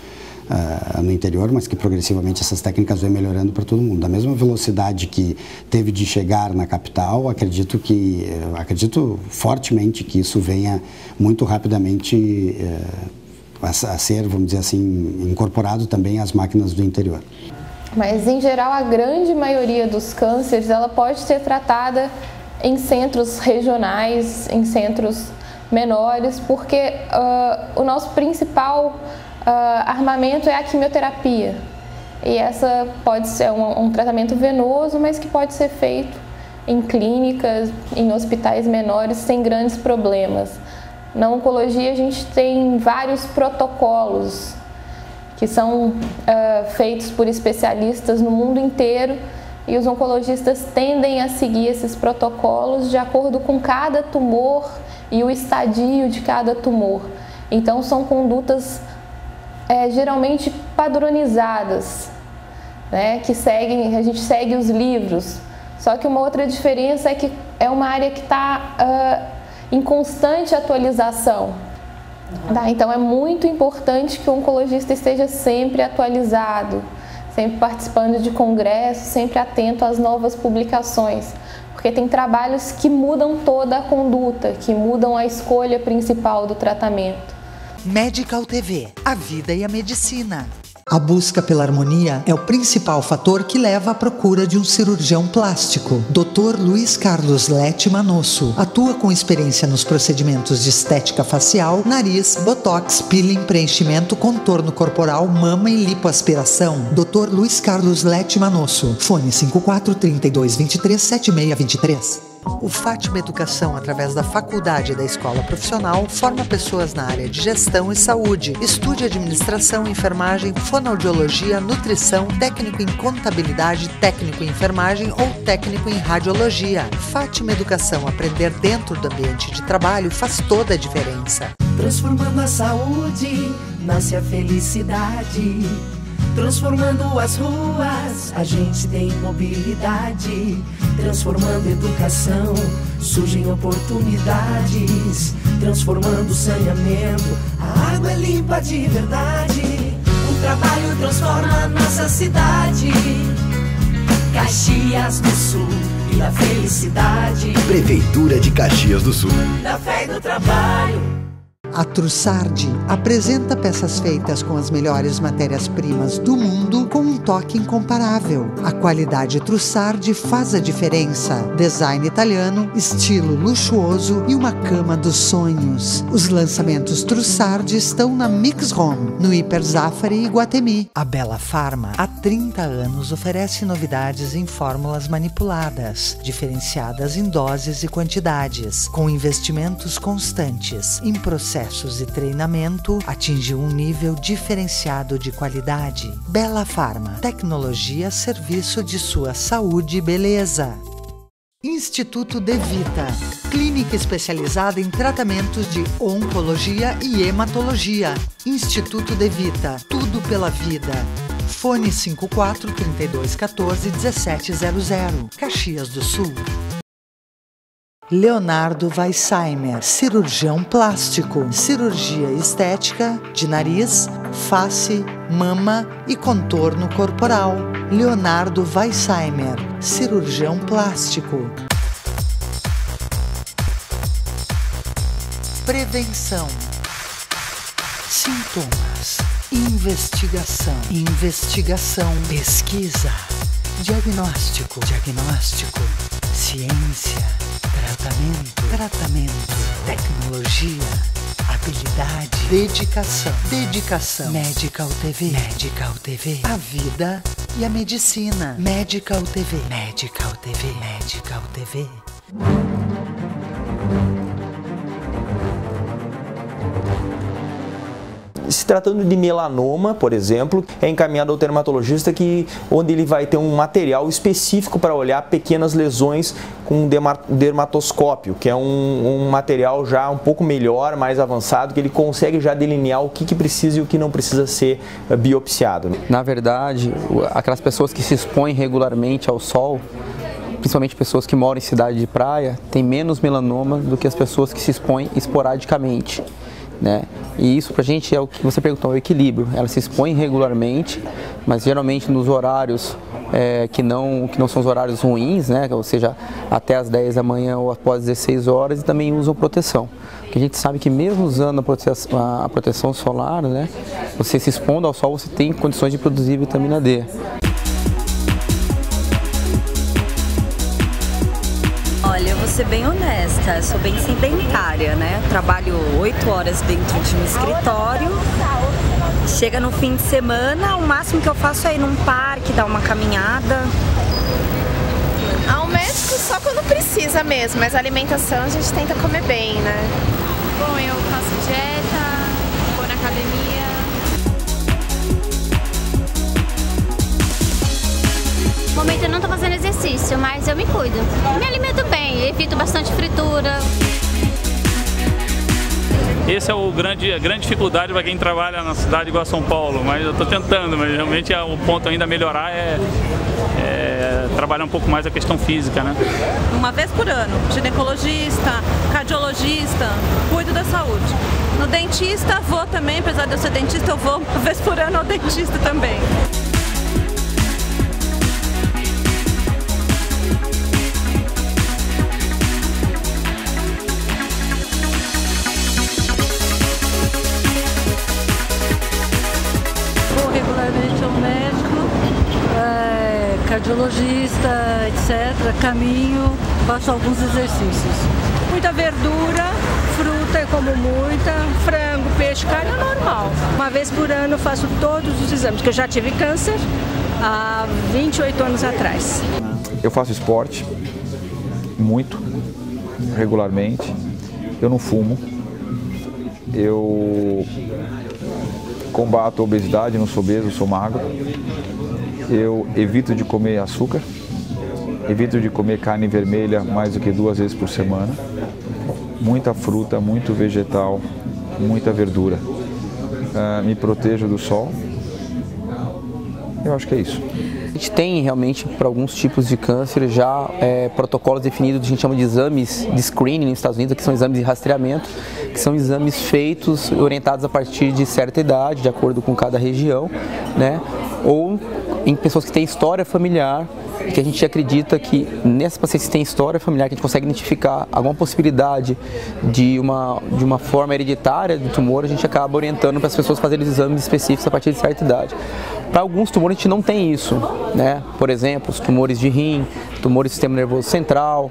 no interior, mas que progressivamente essas técnicas vêm melhorando para todo mundo. Da mesma velocidade que teve de chegar na capital, acredito fortemente que isso venha muito rapidamente a ser, vamos dizer assim, incorporado também às máquinas do interior. Mas, em geral, a grande maioria dos cânceres, ela pode ser tratada em centros regionais, em centros menores, porque o nosso principal armamento é a quimioterapia. E essa pode ser um tratamento venoso, mas que pode ser feito em clínicas, em hospitais menores, sem grandes problemas. Na oncologia, a gente tem vários protocolos que são feitos por especialistas no mundo inteiro, e os oncologistas tendem a seguir esses protocolos de acordo com cada tumor e o estadio de cada tumor. Então, são condutas geralmente padronizadas, né, que a gente segue os livros. Só que uma outra diferença é que é uma área que está em constante atualização. Tá? Então é muito importante que o oncologista esteja sempre atualizado, sempre participando de congressos, sempre atento às novas publicações, porque tem trabalhos que mudam toda a conduta, que mudam a escolha principal do tratamento. Medical TV, a vida e a medicina. A busca pela harmonia é o principal fator que leva à procura de um cirurgião plástico. Dr. Luiz Carlos Lete Manosso atua com experiência nos procedimentos de estética facial, nariz, botox, peeling, preenchimento, contorno corporal, mama e lipoaspiração. Dr. Luiz Carlos Lete Manosso. Fone 54 32 23 7623. O Fátima Educação, através da Faculdade da Escola Profissional, forma pessoas na área de gestão e saúde. Estude administração, enfermagem, fonoaudiologia, nutrição, técnico em contabilidade, técnico em enfermagem ou técnico em radiologia. Fátima Educação, aprender dentro do ambiente de trabalho faz toda a diferença. Transformando a saúde, nasce a felicidade. Transformando as ruas, a gente tem mobilidade. Transformando educação, surgem oportunidades. Transformando saneamento, a água é limpa de verdade. O trabalho transforma a nossa cidade. Caxias do Sul e a felicidade. Prefeitura de Caxias do Sul. Da fé e do trabalho. A Trussardi apresenta peças feitas com as melhores matérias-primas do mundo com um toque incomparável. A qualidade Trussardi faz a diferença. Design italiano, estilo luxuoso e uma cama dos sonhos. Os lançamentos Trussardi estão na Mix Home, no Hiper Zafari e Guatemi. A Bela Pharma, há 30 anos, oferece novidades em fórmulas manipuladas, diferenciadas em doses e quantidades, com investimentos constantes, em processos e treinamento, atingiu um nível diferenciado de qualidade. Bela Pharma, tecnologia a serviço de sua saúde e beleza. Instituto De Vita, clínica especializada em tratamentos de oncologia e hematologia. Instituto De Vita, tudo pela vida. Fone 54 32 14 1700, Caxias do Sul. Leonardo Weissheimer, cirurgião plástico, cirurgia estética de nariz, face, mama e contorno corporal. Leonardo Weissheimer, cirurgião plástico. Prevenção. Sintomas. Investigação. Pesquisa. Diagnóstico. Ciência. Tratamento, tecnologia, habilidade, dedicação. Medical TV, a vida e a medicina. Medical TV. Se tratando de melanoma, por exemplo, é encaminhado ao dermatologista onde ele vai ter um material específico para olhar pequenas lesões com dermatoscópio, que é um material já um pouco melhor, mais avançado, que ele consegue já delinear o que precisa e o que não precisa ser biopsiado. Na verdade, aquelas pessoas que se expõem regularmente ao sol, principalmente pessoas que moram em cidade de praia, têm menos melanoma do que as pessoas que se expõem esporadicamente. Né? E isso pra gente é o que você perguntou, o equilíbrio. Ela se expõe regularmente, mas geralmente nos horários que não são os horários ruins, né? Ou seja, até as 10 da manhã ou após 16 horas, e também usam proteção. Porque a gente sabe que mesmo usando a proteção solar, né? Você se expondo ao sol, você tem condições de produzir vitamina D. Olha, eu vou ser bem honesta, sou bem sedentária, né? Trabalho 8 horas dentro de um escritório, chega no fim de semana, o máximo que eu faço é ir num parque, dar uma caminhada. Ao médico só quando precisa mesmo, mas a alimentação a gente tenta comer bem, né? Bom, eu faço dieta, vou na academia. No momento eu não estou fazendo exercício, mas eu me cuido. Me alimento bem, evito bastante fritura. Essa é a grande dificuldade para quem trabalha na cidade igual a São Paulo, mas eu estou tentando, mas realmente o ponto ainda a melhorar é trabalhar um pouco mais a questão física, né? Uma vez por ano, ginecologista, cardiologista, cuido da saúde. No dentista vou também, apesar de eu ser dentista, eu vou uma vez por ano ao dentista também. cardiologista, etc., caminho, faço alguns exercícios. Muita verdura, fruta eu como muita, frango, peixe, carne é normal. Uma vez por ano eu faço todos os exames, porque eu já tive câncer há 28 anos atrás. Eu faço esporte, muito, regularmente. Eu não fumo. Eu combato a obesidade, não sou obeso, sou magro. Eu evito de comer açúcar. Evito de comer carne vermelha mais do que 2 vezes por semana. Muita fruta, muito vegetal, muita verdura. Me protejo do sol. Eu acho que é isso. A gente tem realmente, para alguns tipos de câncer, já protocolos definidos que a gente chama de exames de screening nos Estados Unidos, que são exames de rastreamento, que são exames feitos, orientados a partir de certa idade, de acordo com cada região, né? Ou em pessoas que têm história familiar, que a gente acredita que nessas pacientes que têm história familiar, que a gente consegue identificar alguma possibilidade de uma forma hereditária do tumor, a gente acaba orientando para as pessoas fazerem exames específicos a partir de certa idade. Para alguns tumores a gente não tem isso, né? Por exemplo, os tumores de rim, tumores do sistema nervoso central,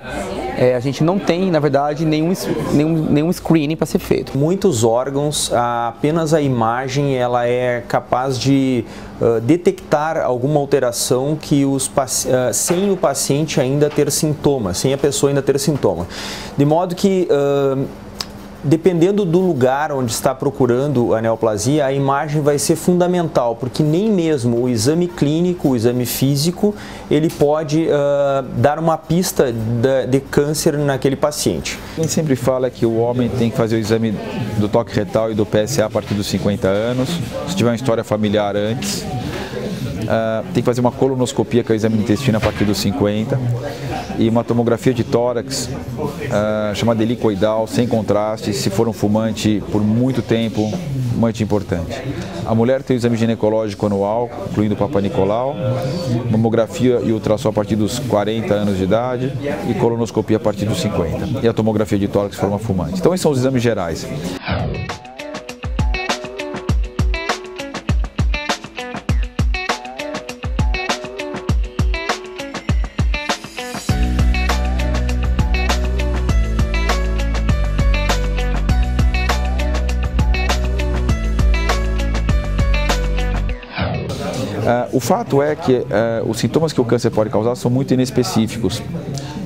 a gente não tem, na verdade, nenhum screening para ser feito. Muitos órgãos, apenas a imagem ela é capaz de detectar alguma alteração que sem o paciente ainda ter sintomas, sem a pessoa ainda ter sintoma. De modo que, dependendo do lugar onde está procurando a neoplasia, a imagem vai ser fundamental, porque nem mesmo o exame clínico, o exame físico, ele pode dar uma pista de câncer naquele paciente. A gente sempre fala que o homem tem que fazer o exame do toque retal e do PSA a partir dos 50 anos, se tiver uma história familiar antes. Tem que fazer uma colonoscopia, que é o exame do intestino, a partir dos 50, e uma tomografia de tórax, chamada helicoidal, sem contraste, se for um fumante por muito tempo, muito importante. A mulher tem o exame ginecológico anual, incluindo o Papa Nicolau, mamografia e ultrassom a partir dos 40 anos de idade e colonoscopia a partir dos 50. E a tomografia de tórax se for uma fumante. Então esses são os exames gerais. O fato é que os sintomas que o câncer pode causar são muito inespecíficos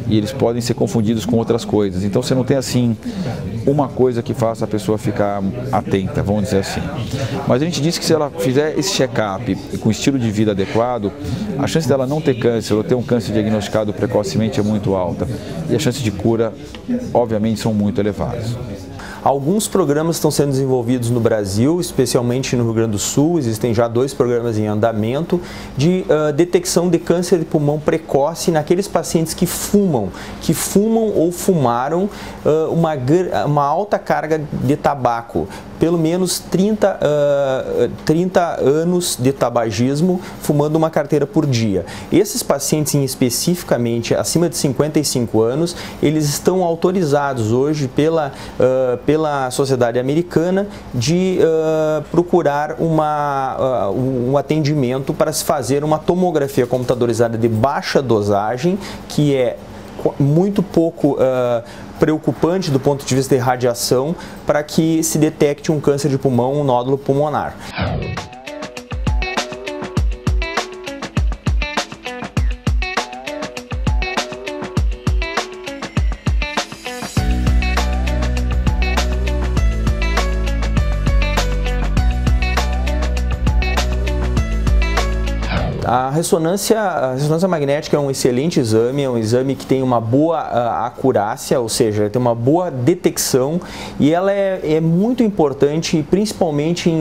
e eles podem ser confundidos com outras coisas. Então você não tem assim uma coisa que faça a pessoa ficar atenta, vamos dizer assim. Mas a gente diz que se ela fizer esse check-up com estilo de vida adequado, a chance dela não ter câncer ou ter um câncer diagnosticado precocemente é muito alta e a chance de cura, obviamente, são muito elevadas. Alguns programas estão sendo desenvolvidos no Brasil, especialmente no Rio Grande do Sul. Existem já 2 programas em andamento de detecção de câncer de pulmão precoce naqueles pacientes que fumam ou fumaram uma alta carga de tabaco, pelo menos 30 anos de tabagismo, fumando uma carteira por dia. Esses pacientes, especificamente acima de 55 anos, eles estão autorizados hoje pela Sociedade Americana de procurar um atendimento para se fazer uma tomografia computadorizada de baixa dosagem, que é muito pouco preocupante do ponto de vista de radiação, para que se detecte um câncer de pulmão, um nódulo pulmonar. A ressonância magnética é um excelente exame, é um exame que tem uma boa acurácia, ou seja, tem uma boa detecção, e ela é muito importante, principalmente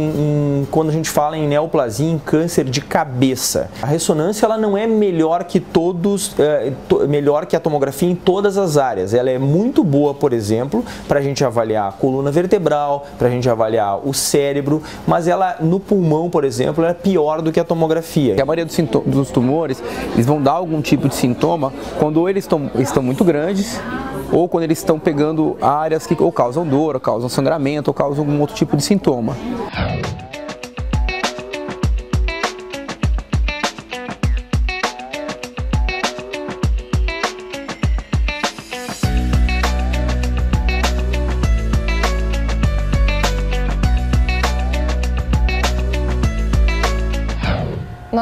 quando a gente fala em neoplasia, em câncer de cabeça. A ressonância ela não é melhor que melhor que a tomografia em todas as áreas. Ela é muito boa, por exemplo, para a gente avaliar a coluna vertebral, para a gente avaliar o cérebro, mas ela no pulmão, por exemplo, é pior do que a tomografia. A maioria dos tumores, eles vão dar algum tipo de sintoma quando ou eles estão muito grandes, ou quando eles estão pegando áreas que ou causam dor, ou causam sangramento, ou causam algum outro tipo de sintoma.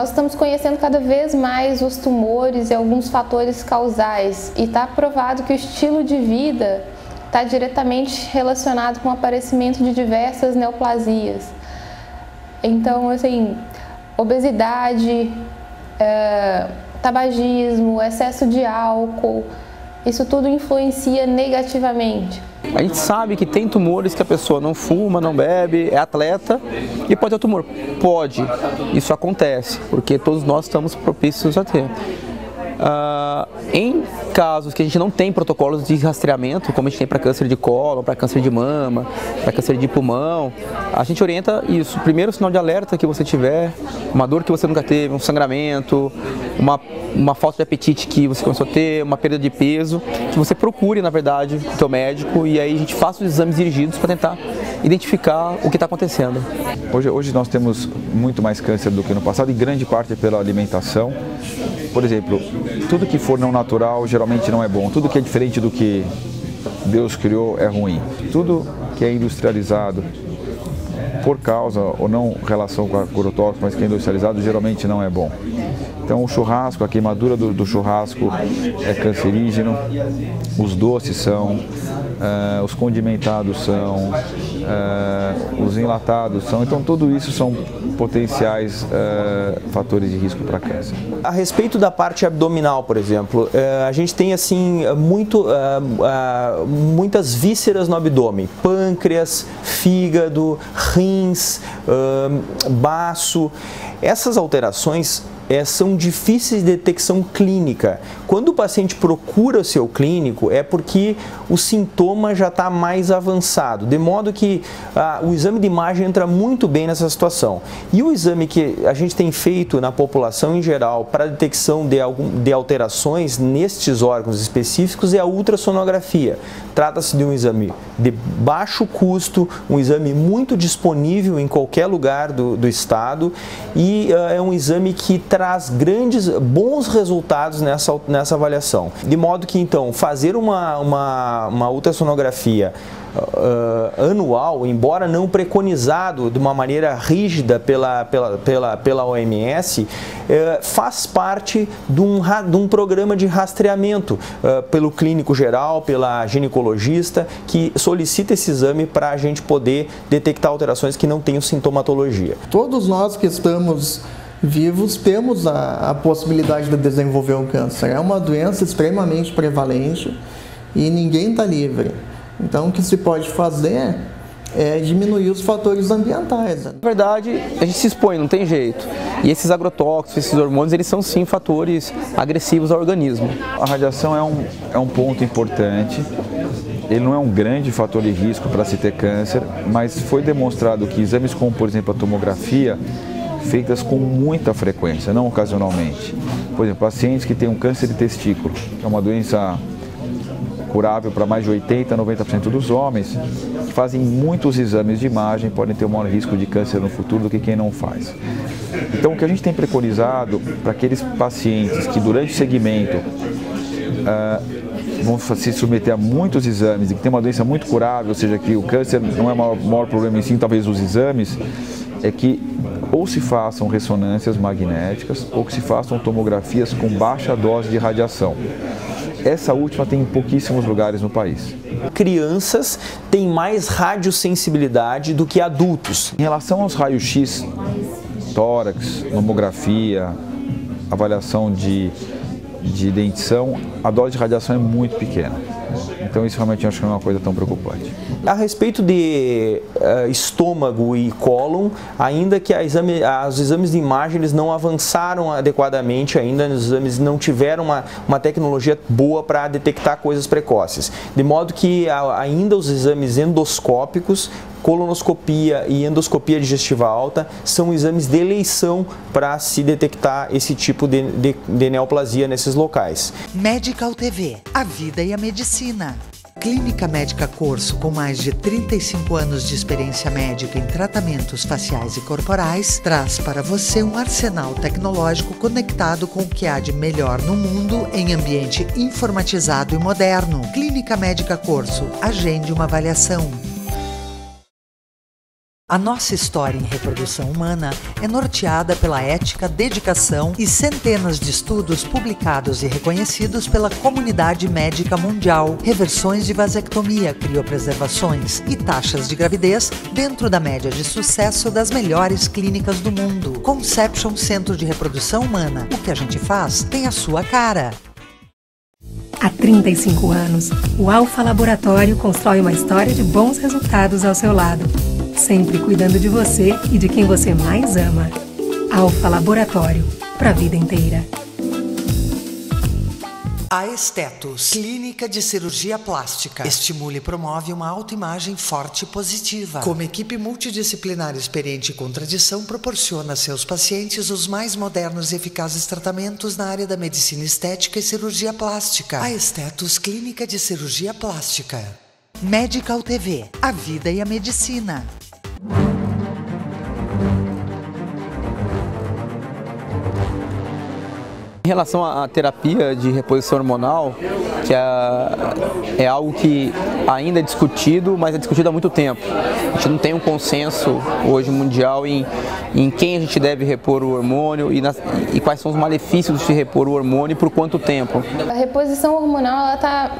Nós estamos conhecendo cada vez mais os tumores e alguns fatores causais, e está provado que o estilo de vida está diretamente relacionado com o aparecimento de diversas neoplasias. Então, assim, obesidade, tabagismo, excesso de álcool, isso tudo influencia negativamente. A gente sabe que tem tumores que a pessoa não fuma, não bebe, é atleta e pode ter tumor. Pode, isso acontece, porque todos nós estamos propícios a ter. Em casos que a gente não tem protocolos de rastreamento, como a gente tem para câncer de cólon, para câncer de mama, para câncer de pulmão, a gente orienta isso. Primeiro, sinal de alerta que você tiver, uma dor que você nunca teve, um sangramento, uma falta de apetite que você começou a ter, uma perda de peso, que você procure, na verdade, o seu médico, e aí a gente faça os exames dirigidos para tentar identificar o que está acontecendo. Hoje nós temos muito mais câncer do que no passado, e grande parte é pela alimentação. Por exemplo, tudo que for não natural geralmente não é bom, tudo que é diferente do que Deus criou é ruim. Tudo que é industrializado por causa ou não relação com agrotóxicos, mas que é industrializado geralmente não é bom. Então o churrasco, a queimadura do churrasco é cancerígeno, os doces são, os condimentados são, os enlatados são, então tudo isso são potenciais fatores de risco para câncer. A respeito da parte abdominal, por exemplo, a gente tem assim muitas vísceras no abdômen, pâncreas, fígado, rins, baço. Essas alterações são difíceis de detecção clínica. Quando o paciente procura o seu clínico, é porque o sintoma já está mais avançado, de modo que o exame de imagem entra muito bem nessa situação. E o exame que a gente tem feito na população em geral para detecção de alterações nestes órgãos específicos é a ultrassonografia. Trata-se de um exame de baixo custo, um exame muito disponível em qualquer lugar do estado, e é um exame que traz bons resultados nessa avaliação. De modo que, então, fazer uma ultrassonografia anual, embora não preconizado de uma maneira rígida pela OMS, faz parte de um programa de rastreamento pelo clínico geral, pela ginecologista, que solicita esse exame para a gente poder detectar alterações que não tenham sintomatologia. Todos nós que estamos vivos temos a possibilidade de desenvolver o câncer. É uma doença extremamente prevalente e ninguém está livre. Então, o que se pode fazer é diminuir os fatores ambientais. Na verdade, a gente se expõe, não tem jeito. E esses agrotóxicos, esses hormônios, eles são sim fatores agressivos ao organismo. A radiação é um ponto importante. Ele não é um grande fator de risco para se ter câncer, mas foi demonstrado que exames como, por exemplo, a tomografia, feitas com muita frequência, não ocasionalmente. Por exemplo, pacientes que têm um câncer de testículo, que é uma doença curável para mais de 80% a 90% dos homens, que fazem muitos exames de imagem, podem ter um maior risco de câncer no futuro do que quem não faz. Então, o que a gente tem preconizado para aqueles pacientes que durante o segmento vão se submeter a muitos exames e que tem uma doença muito curável, ou seja, que o câncer não é o maior problema em si, talvez os exames, é que ou se façam ressonâncias magnéticas ou que se façam tomografias com baixa dose de radiação. Essa última tem em pouquíssimos lugares no país. Crianças têm mais radiosensibilidade do que adultos. Em relação aos raios-x, tórax, mamografia, avaliação de dentição, a dose de radiação é muito pequena. Então isso realmente eu acho que não é uma coisa tão preocupante. A respeito de estômago e cólon, ainda que os exames de imagem eles não avançaram adequadamente ainda, os exames não tiveram uma tecnologia boa para detectar coisas precoces. De modo que ainda os exames endoscópicos, colonoscopia e endoscopia digestiva alta são exames de eleição para se detectar esse tipo de neoplasia nesses locais. Medical TV, a vida e a medicina. Clínica Médica Corso, com mais de 35 anos de experiência médica em tratamentos faciais e corporais, traz para você um arsenal tecnológico conectado com o que há de melhor no mundo em ambiente informatizado e moderno. Clínica Médica Corso, agende uma avaliação. A nossa história em reprodução humana é norteada pela ética, dedicação e centenas de estudos publicados e reconhecidos pela comunidade médica mundial, reversões de vasectomia, criopreservações e taxas de gravidez dentro da média de sucesso das melhores clínicas do mundo. Conception Centro de Reprodução Humana. O que a gente faz tem a sua cara. Há 35 anos, o Alfa Laboratório constrói uma história de bons resultados ao seu lado, sempre cuidando de você e de quem você mais ama. Alfa Laboratório, para a vida inteira. Aesthetus, clínica de cirurgia plástica. Estimula e promove uma autoimagem forte e positiva. Como equipe multidisciplinar experiente com tradição, proporciona a seus pacientes os mais modernos e eficazes tratamentos na área da medicina estética e cirurgia plástica. Aesthetus, clínica de cirurgia plástica. Medical TV, a vida e a medicina. Em relação à terapia de reposição hormonal, que é algo que ainda é discutido, mas é discutido há muito tempo. A gente não tem um consenso hoje mundial em quem a gente deve repor o hormônio e quais são os malefícios de repor o hormônio e por quanto tempo. A reposição hormonal, ela está...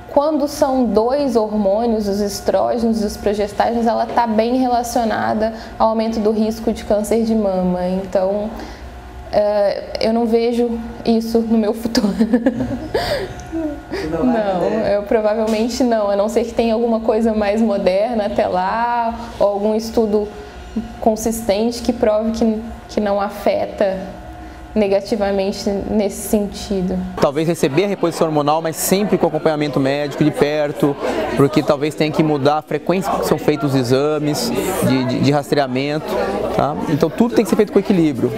Quando são dois hormônios, os estrógenos e os progestágenos, ela está bem relacionada ao aumento do risco de câncer de mama. Então, eu não vejo isso no meu futuro. Não, eu provavelmente não, a não ser que tenha alguma coisa mais moderna até lá, ou algum estudo consistente que prove que não afeta negativamente nesse sentido. Talvez receber a reposição hormonal, mas sempre com acompanhamento médico de perto, porque talvez tenha que mudar a frequência que são feitos os exames de rastreamento, tá? Então tudo tem que ser feito com equilíbrio.